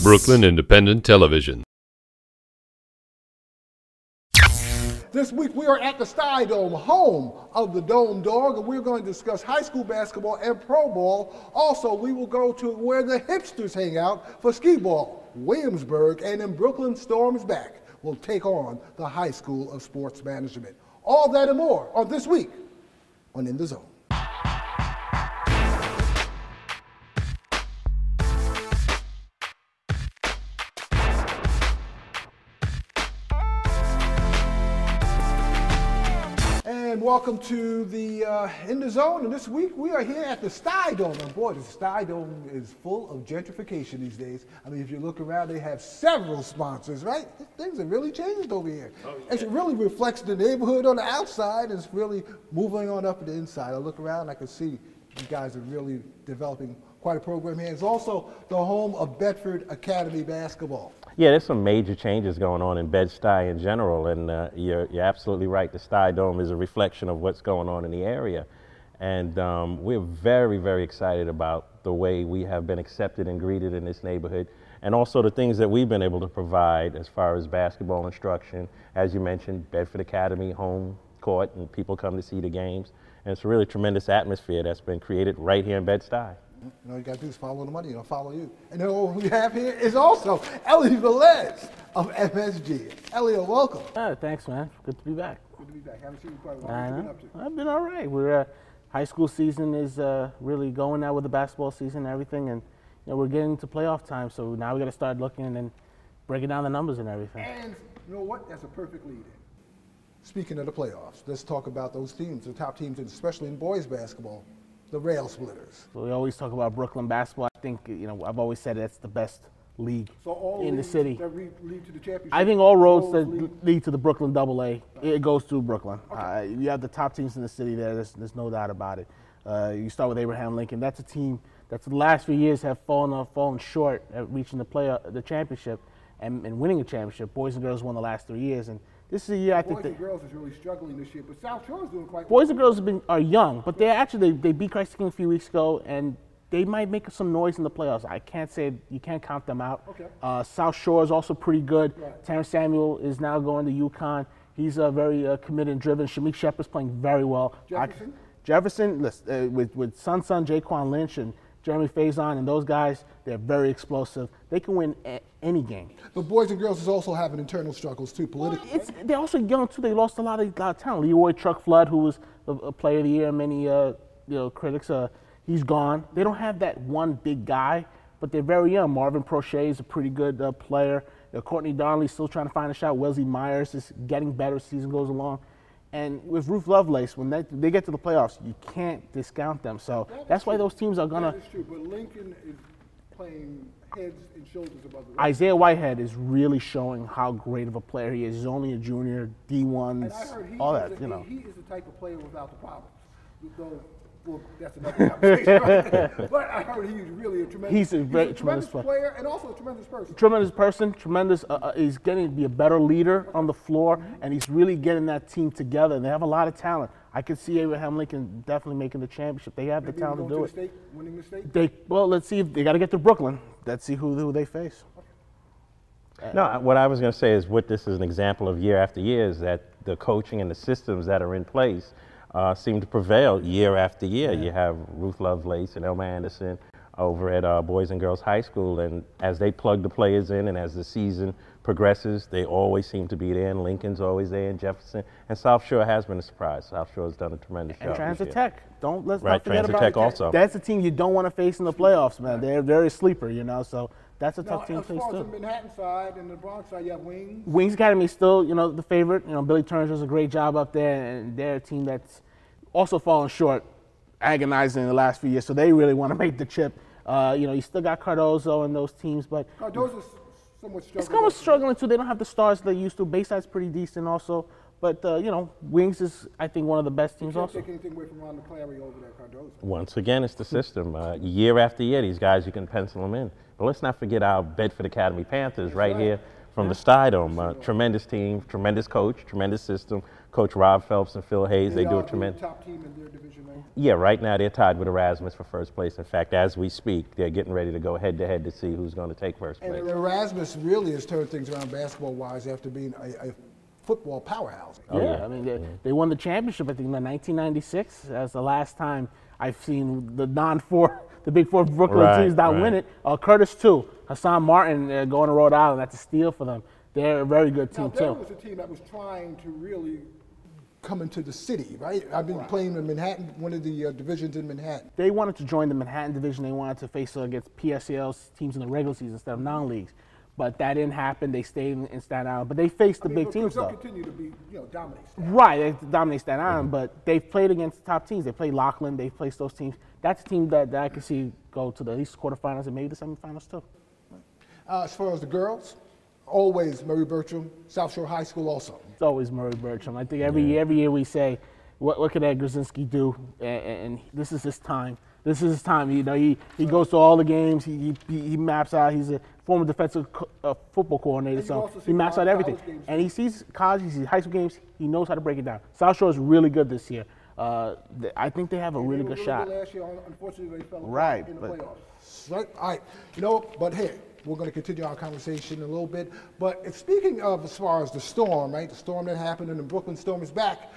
Brooklyn Independent Television. This week we are at the Stuy Dome, home of the Dome Dog, and we're going to discuss high school basketball and pro ball. Also, we will go to where the hipsters hang out for Skeeball, Williamsburg, and then Brooklyn Storms back will take on the High School of Sports Management. All that and more on This Week on In the Zone. And welcome to the In the Zone. And this week we are here at the Stuy Dome. And boy, the Stuy Dome is full of gentrification these days. I mean, if you look around, they have several sponsors, right? Things have really changed over here. Oh, yeah. It really reflects the neighborhood on the outside. It's really moving on up to the inside. I look around, I can see you guys are really developing quite a program here. It's also the home of Bedford Academy basketball. Yeah, there's some major changes going on in Bed-Stuy in general, and you're absolutely right. The Stuy Dome is a reflection of what's going on in the area. And we're very, very excited about the way we have been accepted and greeted in this neighborhood, and also the things that we've been able to provide as far as basketball instruction. As you mentioned, Bedford Academy, home court, and people come to see the games. And it's a really tremendous atmosphere that's been created right here in Bed-Stuy. All you got to do is follow the money, follow you. And then what we have here is also Elio Velez of MSG. Elio, welcome. Thanks, man. Good to be back. Good to be back. Haven't seen you quite a while. What have you been up to? I've been all right. We're high school season is really going now with the basketball season and everything, and we're getting to playoff time. So now we got to start looking and then breaking down the numbers and everything. And you know what? That's a perfect lead-in. Speaking of the playoffs, let's talk about those teams, the top teams, especially in boys basketball. The Rail Splitters. So we always talk about Brooklyn basketball. I think, I've always said that's the best league in the city. That lead to the championship? I think all roads that lead to the Brooklyn AA, it goes through Brooklyn. Okay. You have the top teams in the city there. There's no doubt about it. You start with Abraham Lincoln. That's a team that the last few years have fallen short at reaching the championship and winning a championship. Boys and girls won the last 3 years, and this is a year I think Boys and girls is really struggling this year, but South Shore is doing quite well. Boys and girls are young, but they beat Christ King a few weeks ago, and they might make some noise in the playoffs. I can't say you can't count them out. Okay. South Shore is also pretty good. Right. Terrence Samuel is now going to UConn. He's very committed and driven. Shamik Shepard's playing very well. Jefferson, with Sun Jaquan Lynch and Jeremy Faison and those guys, they're very explosive. They can win any game. But boys and girls is also having internal struggles too, politically. Well, they're also young too. They lost a lot of talent. Leroy Truck Flood, who was a player of the year, many critics, he's gone. They don't have that one big guy, but they're very young. Marvin Prochet is a pretty good player. Courtney Darnley's still trying to find a shot. Wesley Myers is getting better as the season goes along. And with Ruth Lovelace, when they get to the playoffs, you can't discount them. So that's why those teams are going to. That is true, but Lincoln is playing heads and shoulders above the rest. Isaiah Whitehead is really showing how great of a player he is. He's only a junior, D1s, and I heard all that, He is the type of player without the problems. Well, that's another conversation. Right? But I heard he's really a tremendous player and also a tremendous person. Tremendous. He's getting to be a better leader on the floor, and he's really getting that team together. And they have a lot of talent. I could see Abraham Lincoln definitely making the championship. They have the talent to do it. Winning the state? Let's see if they got to get to Brooklyn. Let's see who they face. No, what I was going to say is what this is an example of year after year is that the coaching and the systems that are in place seem to prevail year after year. Yeah. You have Ruth Lovelace and Elma Anderson over at Boys and Girls High School, and as they plug the players in and as the season progresses, they always seem to be there, and Lincoln's always there, and Jefferson. And South Shore has been a surprise. South Shore has done a tremendous job. And Transit Tech. Let's not forget about Tech also. That's a team you don't want to face in the playoffs, man. They're very sleeper, so that's a tough team to face, too. As far as the Manhattan side and the Bronx side, you have Wings. Wings Academy is still, the favorite. Billy Turner does a great job up there, and they're a team that's also fallen short, agonizing in the last few years, so they really want to make the chip. You still got Cardozo and those teams, but Cardozo's somewhat struggling. It's kind of struggling too. They don't have the stars they used to. Bayside's pretty decent also, but Wings is, I think, one of the best teams also. You can't take anything away from Ron McClary over there, Cardozo. Once again, it's the system. Year after year, these guys, you can pencil them in. But let's not forget our Bedford Academy Panthers here from the Stuy Dome. Tremendous team, tremendous coach, tremendous system. Coach Rob Phelps and Phil Hayes, they do a tremendous. Top team in their division, right? Yeah, right now they're tied with Erasmus for first place. In fact, as we speak, they're getting ready to go head-to-head to see who's going to take first place. And Erasmus really has turned things around basketball-wise after being a football powerhouse. Oh, yeah, I mean, they won the championship, I think, in 1996. That's the last time I've seen the the Big Four Brooklyn teams not win it. Curtis, too. Hassan Martin going to Rhode Island. That's a steal for them. They're a very good team, too. That was a team that was trying to really come into the city, right? I've been playing in Manhattan, one of the divisions in Manhattan. They wanted to join the Manhattan division. They wanted to face against PSAL's teams in the regular season instead of non-leagues. But that didn't happen. They stayed in Staten Island. But they faced the big teams, though. They'll continue to be, dominate Staten Island. Right, they dominate Staten Island, but they've played against top teams. They played Lockland. They've faced those teams. That's a team that I can see go to the at least quarterfinals and maybe the semifinals, too. As far as the girls, always Murray Bertram, South Shore High School also. It's always Murray Bertram. I think every year we say, what can Ed Grzinski do? And this is his time. This is his time. He goes to all the games. He maps out. He's a former defensive football coordinator, so he maps out everything. And he sees college, he sees high school games. He knows how to break it down. South Shore is really good this year. I think they have a really good shot. Last year, unfortunately, they fell in the playoffs. Right. All right. But here, we're going to continue our conversation a little bit. But speaking of as far as the storm, right? The storm that happened and the Brooklyn storm is back.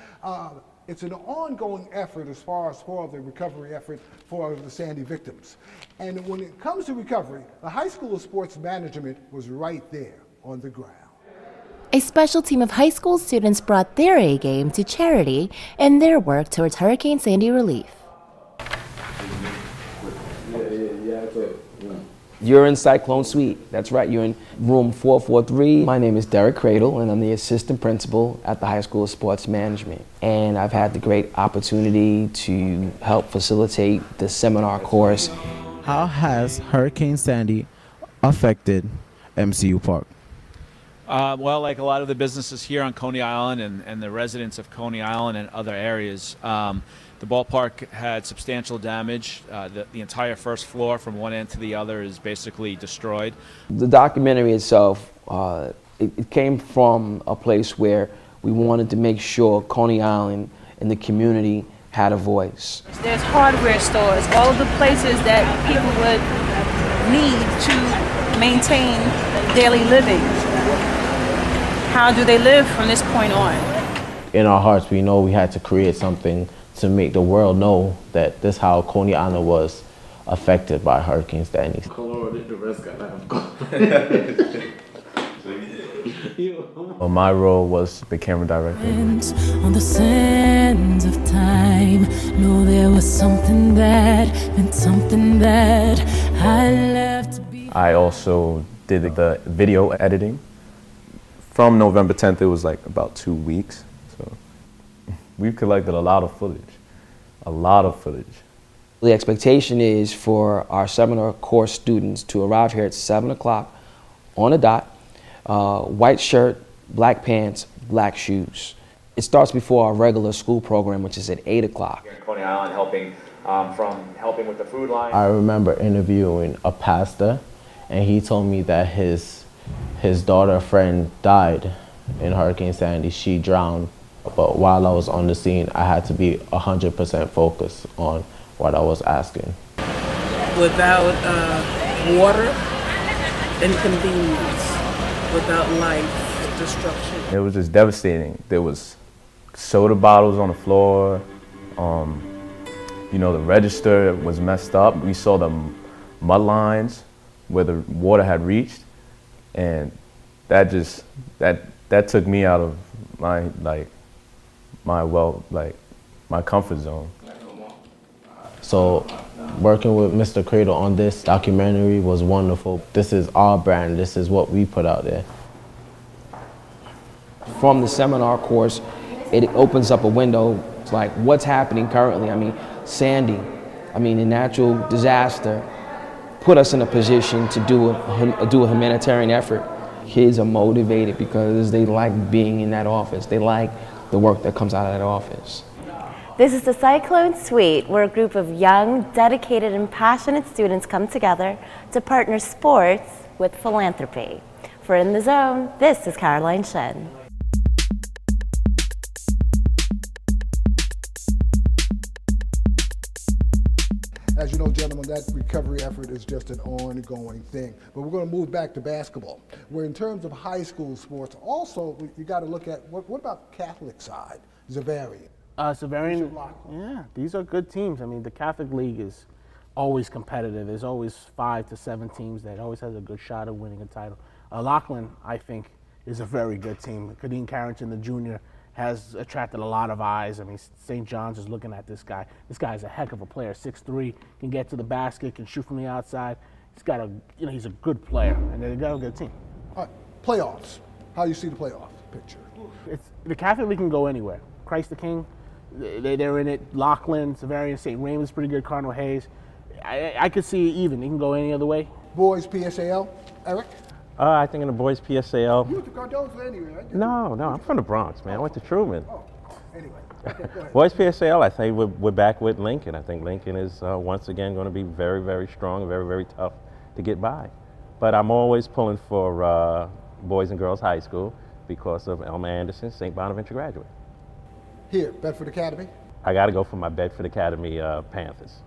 It's an ongoing effort as far as for the recovery effort for the Sandy victims. And when it comes to recovery, the High School of Sports Management was right there on the ground. A special team of high school students brought their A-game to charity in their work towards Hurricane Sandy relief. You're in Cyclone Suite. That's right, you're in room 443. My name is Derek Cradle, and I'm the assistant principal at the High School of Sports Management. And I've had the great opportunity to help facilitate the seminar course. How has Hurricane Sandy affected MCU Park? Well, like a lot of the businesses here on Coney Island and the residents of Coney Island and other areas, the ballpark had substantial damage. The entire first floor from one end to the other is basically destroyed. The documentary itself, it came from a place where we wanted to make sure Coney Island and the community had a voice. There's hardware stores, all of the places that people would need to maintain daily living. How do they live from this point on? In our hearts, we know we had to create something to make the world know that this is how Coney Island was affected by Hurricane Sandy. My role was the camera director. On the sands of time, know there was something that meant something that I left. I also did the video editing. From November 10th, it was like about 2 weeks. So we've collected a lot of footage. The expectation is for our seminar course students to arrive here at 7 o'clock on the dot, white shirt, black pants, black shoes. It starts before our regular school program, which is at 8 o'clock. Here in Coney Island, helping with the food line. I remember interviewing a pastor, and he told me that his daughter friend died in Hurricane Sandy. She drowned. But while I was on the scene, I had to be 100% focused on what I was asking. Without water, inconvenience, without life, destruction. It was just devastating. There was soda bottles on the floor. The register was messed up. We saw the mud lines where the water had reached, and that took me out of my comfort zone. So working with Mr. Cradle on this documentary was wonderful. This is our brand. This is what we put out there. From the seminar course, it opens up a window. It's like what's happening currently. I mean, Sandy, a natural disaster, put us in a position to do a humanitarian effort. Kids are motivated because they like being in that office. They like the work that comes out of that office. This is the Cyclone Suite, where a group of young, dedicated, and passionate students come together to partner sports with philanthropy. For In the Zone, this is Caroline Shen. As you know, gentlemen, that recovery effort is just an ongoing thing. But we're going to move back to basketball, where in terms of high school sports, also you got to look at what about Catholic side, Zavarian? Zavarian, yeah, these are good teams. I mean, the Catholic League is always competitive. There's always 5 to 7 teams that always has a good shot of winning a title. Laughlin, I think, is a very good team. Kadeem Carrington, the junior, has attracted a lot of eyes. I mean, St. John's is looking at this guy. This guy is a heck of a player. 6'3", can get to the basket, can shoot from the outside. He's got he's a good player, and they've got a good team. All right, playoffs. How do you see the playoff picture? The Catholic League can go anywhere. Christ the King, they're in it. Laughlin, Zavarian, St. Raymond's pretty good. Cardinal Hayes. I could see it even. It can go any other way. Boys PSAL, Eric? I think in the boys PSAL. You went to Cardozo anyway, right? No, I'm from the Bronx, man. I went to Truman. Oh, anyway. Okay, go ahead. Boys PSAL, I think we're back with Lincoln. I think Lincoln is once again going to be very, very strong, very, very tough to get by. But I'm always pulling for boys and girls high school because of Elmer Anderson, St. Bonaventure graduate. Here, Bedford Academy? I got to go for my Bedford Academy Panthers.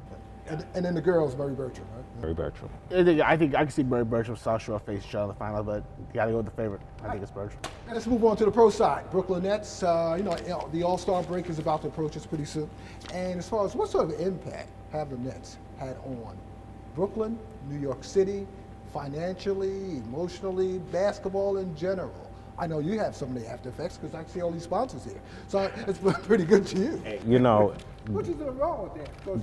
And then the girls, Murray Bertram, right? Murray Bertram. I think I can see Murray Bertram, South Shore face each other in the final, but you got to go with the favorite. I think it's Bertram. And let's move on to the pro side. Brooklyn Nets, the All-Star break is about to approach us pretty soon. And as far as what sort of impact have the Nets had on Brooklyn, New York City, financially, emotionally, basketball in general? I know you have some of the after effects because I see all these sponsors here. So it's pretty good to you. You know. Which is wrong with that? Because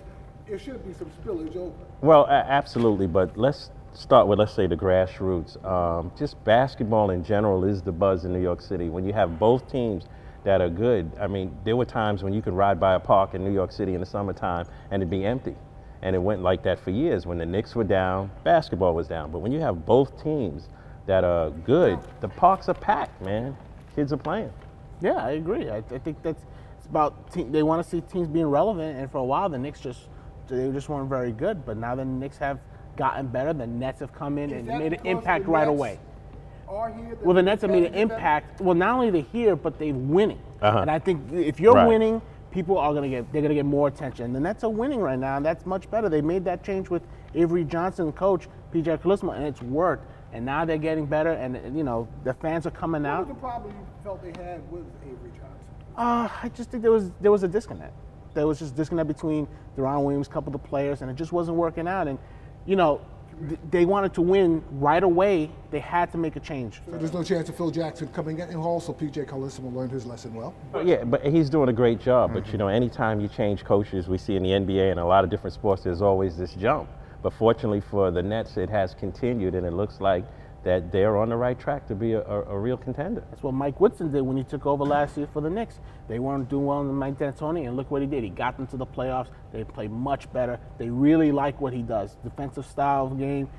there should be some spillage over. Well, absolutely, but let's start with, let's say, the grassroots. Just basketball in general is the buzz in New York City. When you have both teams that are good, I mean, there were times when you could ride by a park in New York City in the summertime and it'd be empty. And it went like that for years. When the Knicks were down, basketball was down. But when you have both teams that are good, the parks are packed, man. Kids are playing. Yeah, I agree. I think it's about they want to see teams being relevant, and for a while the Knicks just weren't very good. But now the Knicks have gotten better. The Nets have come in and made an impact right away. Well, the Nets have made an impact. Well, not only they're here, but they're winning. And I think if you're winning, people are they're gonna get more attention. The Nets are winning right now, and that's much better. They made that change with Avery Johnson, coach PJ Charisma, and it's worked. And now they're getting better, and the fans are coming out. What was the problem you felt they had with Avery Johnson? I just think there was a disconnect. There was just a disconnect between Deron Williams, a couple of the players, and it just wasn't working out. And they wanted to win right away. They had to make a change. So there's no chance of Phil Jackson coming in, and also PJ Charisma learned his lesson well. Yeah, but he's doing a great job. But anytime you change coaches, we see in the NBA and a lot of different sports, there's always this jump. But fortunately for the Nets, it has continued, and it looks like that they're on the right track to be a real contender. That's what Mike Woodson did when he took over last year for the Knicks. They weren't doing well in Mike D'Antoni, and look what he did. He got them to the playoffs. They played much better. They really like what he does. Defensive style of game,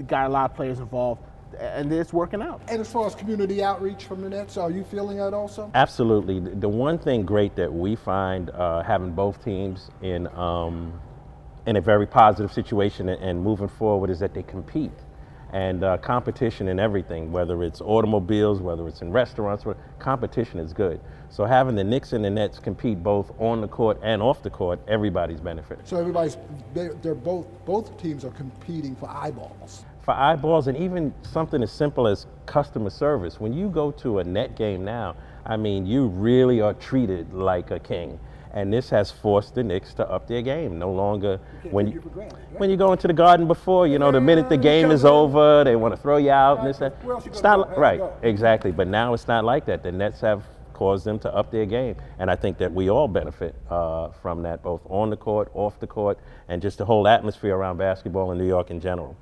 got a lot of players involved, and it's working out. And as far as community outreach from the Nets, are you feeling that also? Absolutely. The one thing great that we find having both teams in a very positive situation and moving forward is that they compete. And competition in everything, whether it's automobiles, whether it's in restaurants, competition is good. So having the Knicks and the Nets compete both on the court and off the court, everybody's benefiting. So they're both teams are competing for eyeballs. For eyeballs, and even something as simple as customer service. When you go to a Net game now, I mean, you really are treated like a king. And this has forced the Knicks to up their game. No longer when you go into the Garden before, the minute the game is over, they want to throw you out and this that. It's not right, exactly. But now it's not like that. The Nets have caused them to up their game, and I think that we all benefit from that, both on the court, off the court, and just the whole atmosphere around basketball in New York in general.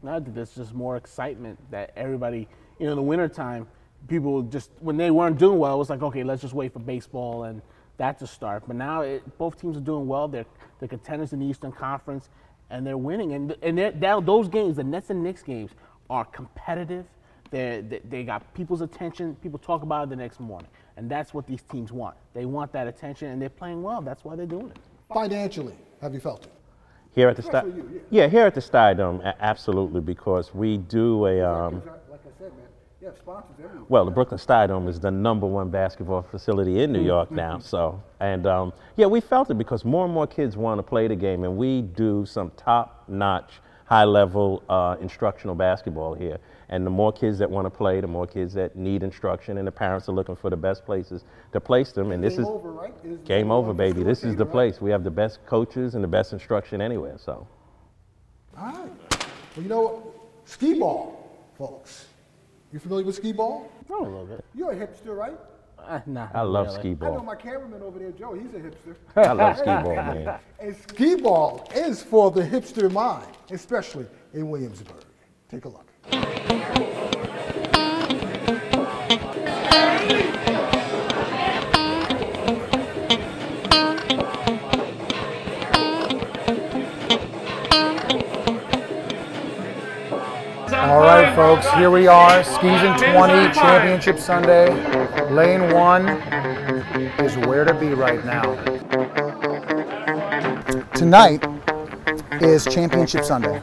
I think there's just more excitement that everybody, in the wintertime, people just when they weren't doing well, it was like, okay, let's just wait for baseball and that's a start. But now both teams are doing well. They're contenders in the Eastern Conference, and they're winning. And those games, the Nets and Knicks games, are competitive. They got people's attention. People talk about it the next morning. And that's what these teams want. They want that attention, and they're playing well. That's why they're doing it. Financially, have you felt it? Here at the here at the Stuy Dome, absolutely, because we do I said, man, you have sponsors everywhere. Well, the Brooklyn Stuy Dome is the #1 basketball facility in New York now. So, and yeah, we felt it because more and more kids want to play the game, and we do some top-notch, high-level instructional basketball here. And the more kids that want to play, the more kids that need instruction, and the parents are looking for the best places to place them. And this is over, right? game over, baby. This is the place. We have the best coaches and the best instruction anywhere. So. All right. Well, you know, Skeeball, folks. You familiar with Skeeball? Oh, a little bit. You're a hipster, right? Nah. I love really. Skee-ball. I know my cameraman over there, Joe. He's a hipster. I love Skee-ball, man. And Skee-ball is for the hipster mind, especially in Williamsburg. Take a look. All right, folks, here we are, Skis in 20, Championship Sunday. Lane 1 is where to be right now. Tonight is Championship Sunday,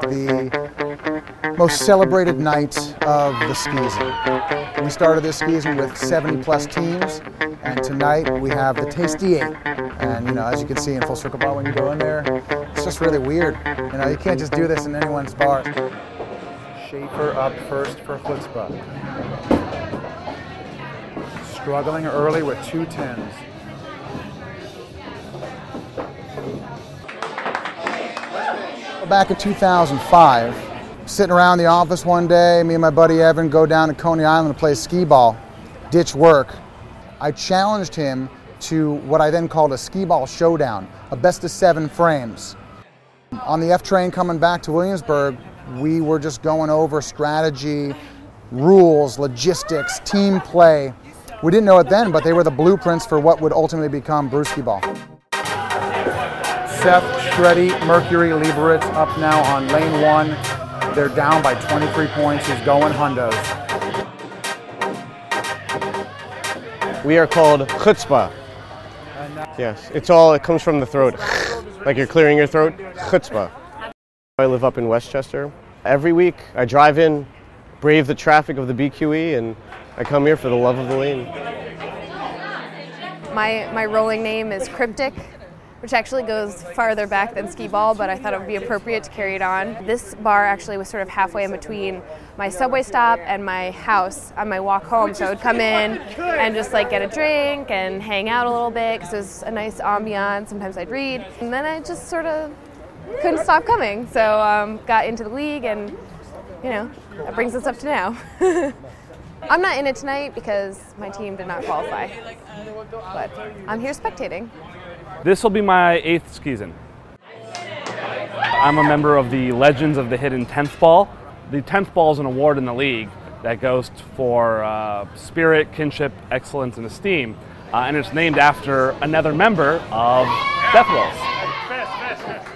the most celebrated night of the season. We started this season with 70-plus teams, and tonight we have the Tasty 8. And, you know, as you can see in Full Circle Bar, when you go in there, it's just really weird. You know, you can't just do this in anyone's bar. Schaefer up first for Chutzpah. Struggling early with 2 10s. Back in 2005, sitting around the office one day, me and my buddy Evan go down to Coney Island to play skee-ball, ditch work. I challenged him to what I then called a skee-ball showdown, a best-of-7 frames. On the F train coming back to Williamsburg, we were just going over strategy, rules, logistics, team play. We didn't know it then, but they were the blueprints for what would ultimately become Brewski Ball. Seth, Shreddy, Mercury, Lieberitz up now on lane 1. They're down by 23 points. He's going hundos. We are called chutzpah. Yes, it comes from the throat. Like you're clearing your throat, chutzpah. I live up in Westchester. Every week I drive in, brave the traffic of the BQE, and I come here for the love of the lane. My rolling name is Cryptic, which actually goes farther back than skee-ball, but I thought it would be appropriate to carry it on. This bar actually was sort of halfway in between my subway stop and my house on my walk home, so I would come in and just like get a drink and hang out a little bit because it was a nice ambiance. Sometimes I'd read, and then I just sort of couldn't stop coming, so got into the league, and you know, that brings us up to now. I'm not in it tonight because my team did not qualify, but I'm here spectating. This will be my 8th season. I'm a member of the Legends of the Hidden 10th Ball. The 10th Ball is an award in the league that goes for spirit, kinship, excellence, and esteem, and it's named after another member of Death Rolls.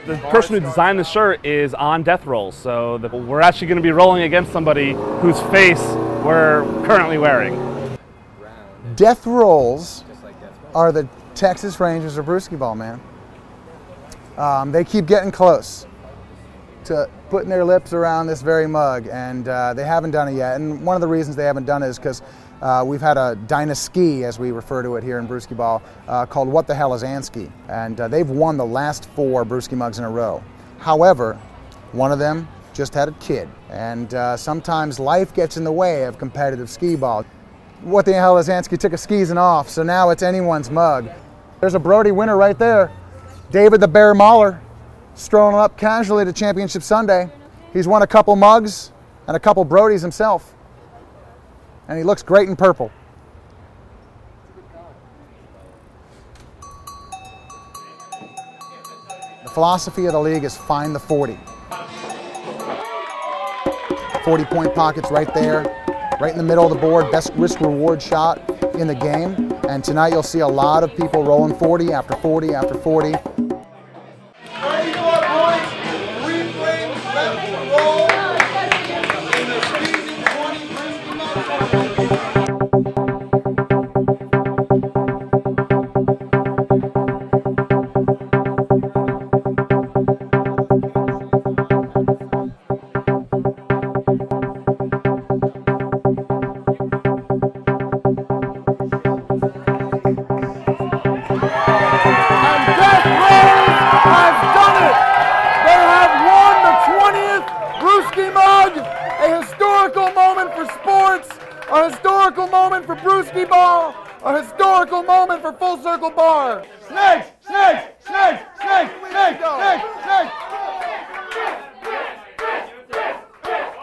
The person who designed the shirt is on death rolls, so we're actually going to be rolling against somebody whose face we're currently wearing. Death Rolls are the Texas Rangers of Brewski Ball, man. They keep getting close to putting their lips around this very mug, and they haven't done it yet. And one of the reasons they haven't done it is because we've had a dynasty, as we refer to it here in Brewski Ball, called What the Hell is Ansky? And they've won the last 4 Brewski mugs in a row. However, one of them just had a kid, and sometimes life gets in the way of competitive skee ball. What the Hell is Ansky took a skeezing off, so now it's anyone's mug. There's a Brody winner right there. David the Bear Mahler, strolling up casually to Championship Sunday. He's won a couple mugs and a couple Brodies himself. And he looks great in purple. The philosophy of the league is find the 40. 40-point pockets right there, right in the middle of the board, best risk-reward shot in the game. And tonight you'll see a lot of people rolling 40 after 40 after 40. Brewski mug, a historical moment for sports, a historical moment for Brewski Ball, a historical moment for Full Circle Bar. Snakes, snakes, snakes, snakes, snakes, snakes, snakes.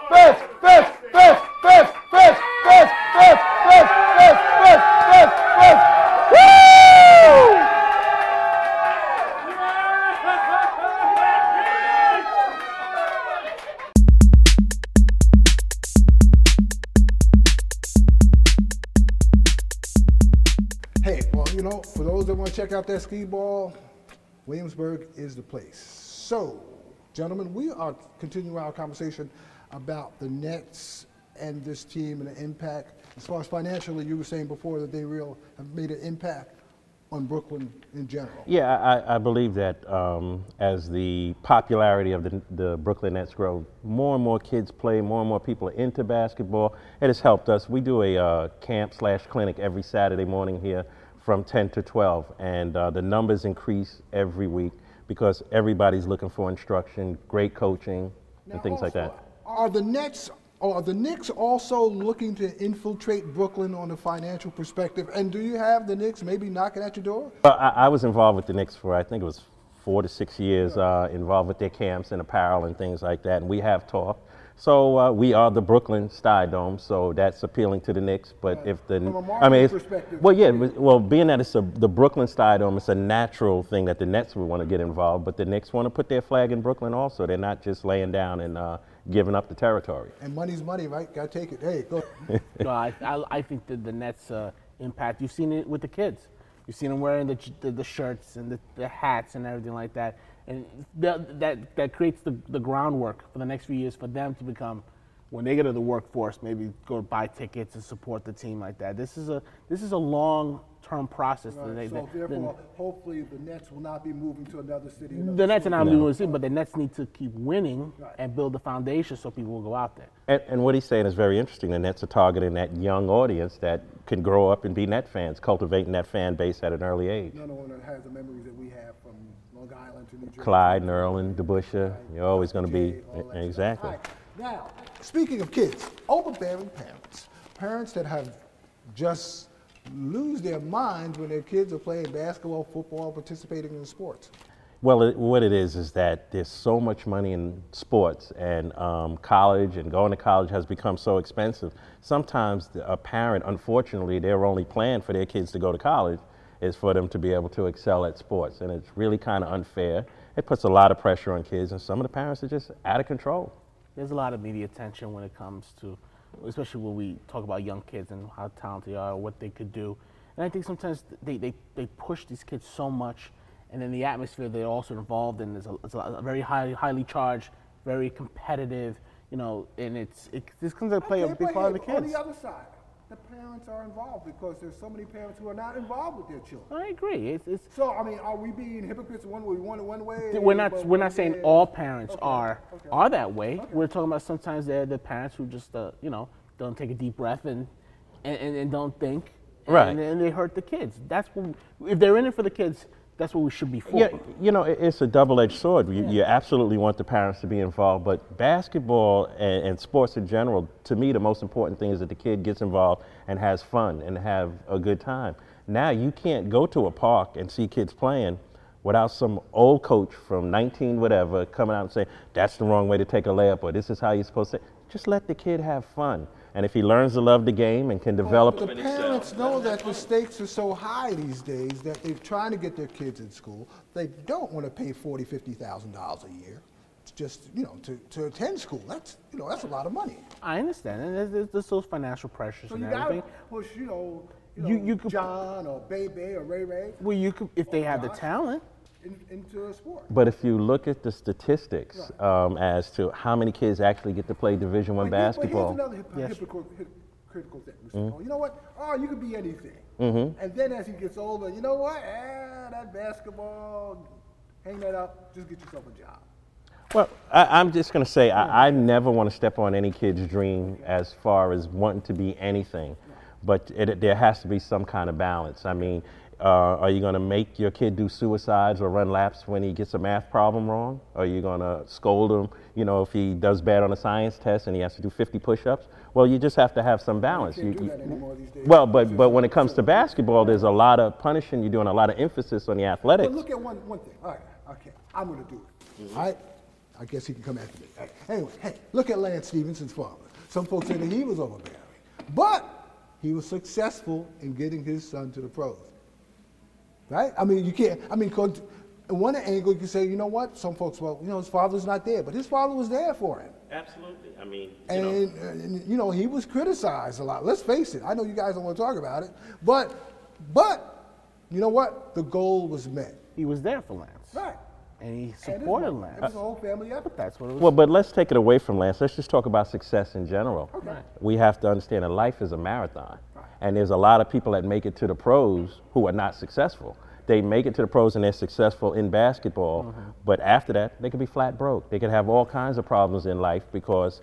Fist, fist, fist, fist, fist, fist, fist, fist, fist, fist, fist, fist. Woo! Hey, well, you know, for those that want to check out that skee ball, Williamsburg is the place. So, gentlemen, we are continuing our conversation about the Nets and this team and the impact. As far as financially, you were saying before that they have made an impact on Brooklyn in general. Yeah, I believe that as the popularity of the Brooklyn Nets grow, more and more kids play, more and more people are into basketball. It has helped us. We do a camp/clinic every Saturday morning here from 10 to 12, and the numbers increase every week because everybody's looking for instruction, great coaching, and things like that. Are the Knicks also looking to infiltrate Brooklyn on a financial perspective? And do you have the Knicks maybe knocking at your door? I was involved with the Knicks for, I think it was 4 to 6 years, involved with their camps and apparel and things like that, and we have talked. So we are the Brooklyn Stuy Dome, so that's appealing to the Knicks. But if the, perspective, well, yeah, well, being that it's the Brooklyn Stuy Dome, it's a natural thing that the Nets would want to get involved. But the Knicks want to put their flag in Brooklyn also. They're not just laying down and giving up the territory. And money's money, right? Got to take it. Hey, go. No, I think that the Nets' impact. You've seen it with the kids. You've seen them wearing the shirts and the hats and everything like that. And that creates the groundwork for the next few years for them to become, when they get to the workforce, maybe go buy tickets and support the team like that. This is a long-term process. Right. So therefore, hopefully the Nets will not be moving to another city. The Nets are not moving to a city, but the Nets need to keep winning and build the foundation so people will go out there. And what he's saying is very interesting. The Nets are targeting that young audience that can grow up and be Net fans, cultivating that fan base at an early age. None one that has the memories that we have from Long Island to New Jersey. Clyde, Nerlin, DeBusschere, you're always going to be, exactly. Right. Now, speaking of kids, overbearing parents that have just lose their minds when their kids are playing basketball, football, participating in sports. Well, what it is that there's so much money in sports, and college and going to college has become so expensive. Sometimes a parent, unfortunately, their only plan for their kids to go to college is for them to be able to excel at sports, and it's really kind of unfair. It puts a lot of pressure on kids, and some of the parents are just out of control. There's a lot of media attention when it comes to, especially when we talk about young kids and how talented they are, what they could do. And I think sometimes they push these kids so much, and then the atmosphere they're also involved in is a very highly charged, very competitive, and this comes to play a big part of the kids. On the other side, the parents are involved because there's so many parents who are not involved with their children. I agree. So, I mean, are we being hypocrites one way? We're not saying all parents are that way. Okay. We're talking about sometimes they're the parents who just, don't take a deep breath and don't think. Right. And they hurt the kids. That's what, if they're in it for the kids, that's what we should be for. Yeah, it's a double-edged sword. You absolutely want the parents to be involved, but basketball and sports in general, to me, the most important thing is that the kid gets involved and has fun and have a good time. Now, you can't go to a park and see kids playing without some old coach from 19 whatever coming out and saying, that's the wrong way to take a layup, or this is how you're supposed to. Just let the kid have fun. And if he learns to love the game and can develop... The parents know that the stakes are so high these days that they're trying to get their kids in school. They don't want to pay $40,000, $50,000 a year just, to attend school. That's a lot of money. I understand. And there's those financial pressures and everything. So you got to push, you could, John or Bebe or Ray Ray. Well, you could, if they have the talent. Into a sport. But if you look at the statistics as to how many kids actually get to play Division I basketball. But here's another hypocritical thing. You know what? Oh, you could be anything. And then as he gets older, you know what? That basketball, hang that up, just get yourself a job. Well, I'm just going to say I never want to step on any kid's dream as far as wanting to be anything. But there has to be some kind of balance. I mean, are you going to make your kid do suicides or run laps when he gets a math problem wrong? Are you going to scold him, You know, if he does bad on a science test and he has to do 50 push-ups, well, you just have to have some balance. Well, but when it comes to basketball, there's a lot of punishing. You're doing a lot of emphasis on the athletics. But look at one thing. All right, okay, I'm going to do it. All right? I guess he can come after me. All right. Anyway, hey, look at Lance Stephenson's father. Some folks say that he was overbearing, but he was successful in getting his son to the pros. Right? I mean, you can't, I mean, cause in one angle, you can say, you know what, some folks, well, you know, his father's not there, but his father was there for him. Absolutely. I mean, you know, he was criticized a lot. Let's face it. I know you guys don't want to talk about it, but you know what? The goal was met. He was there for Lance. Right. And he supported Lance. It was a whole family effort. That's what it was. Well, but let's take it away from Lance. Let's just talk about success in general. Okay. We have to understand that life is a marathon. Right. And there's a lot of people that make it to the pros who are not successful. They make it to the pros and they're successful in basketball, but after that, they could be flat broke. They could have all kinds of problems in life because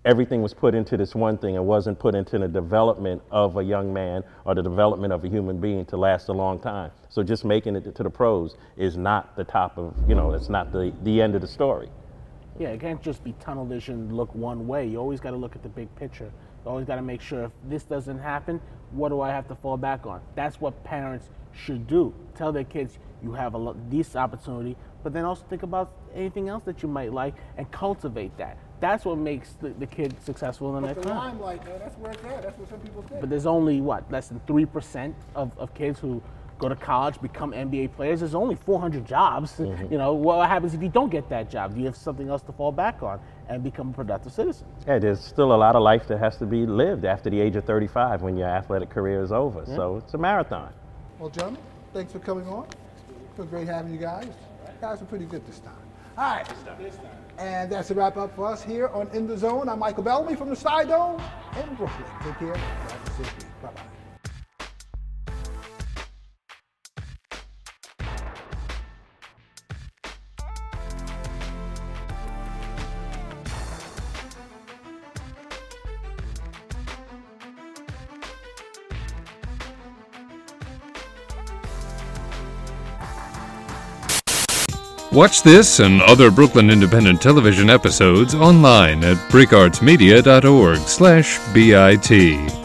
everything was put into this one thing and wasn't put into the development of a young man or the development of a human being to last a long time. So just making it to the pros is not the top of, you know, it's not the end of the story. Yeah, it can't just be tunnel vision, look one way. You always got to look at the big picture. You always got to make sure if this doesn't happen, what do I have to fall back on? That's what parents should do. Tell their kids you have this opportunity, but then also think about anything else that you might like and cultivate that. That's what makes the kid successful in their the time. limelight, man, that's where it's at. That's what some people think. But there's only, what, less than 3% of kids who go to college, become NBA players. There's only 400 jobs. You know, what happens if you don't get that job? Do you have something else to fall back on and become a productive citizen? Yeah, there's still a lot of life that has to be lived after the age of 35 when your athletic career is over. Yeah. So it's a marathon. Well, gentlemen, thanks for coming on. It's been great having you guys. You guys are pretty good this time. All right. And that's a wrap up for us here on In the Zone. I'm Micheal Bellamy from the Stuy Dome in Brooklyn. Take care. Have a safe week. Bye-bye. Watch this and other Brooklyn Independent Television episodes online at breakartsmedia.org/BIT.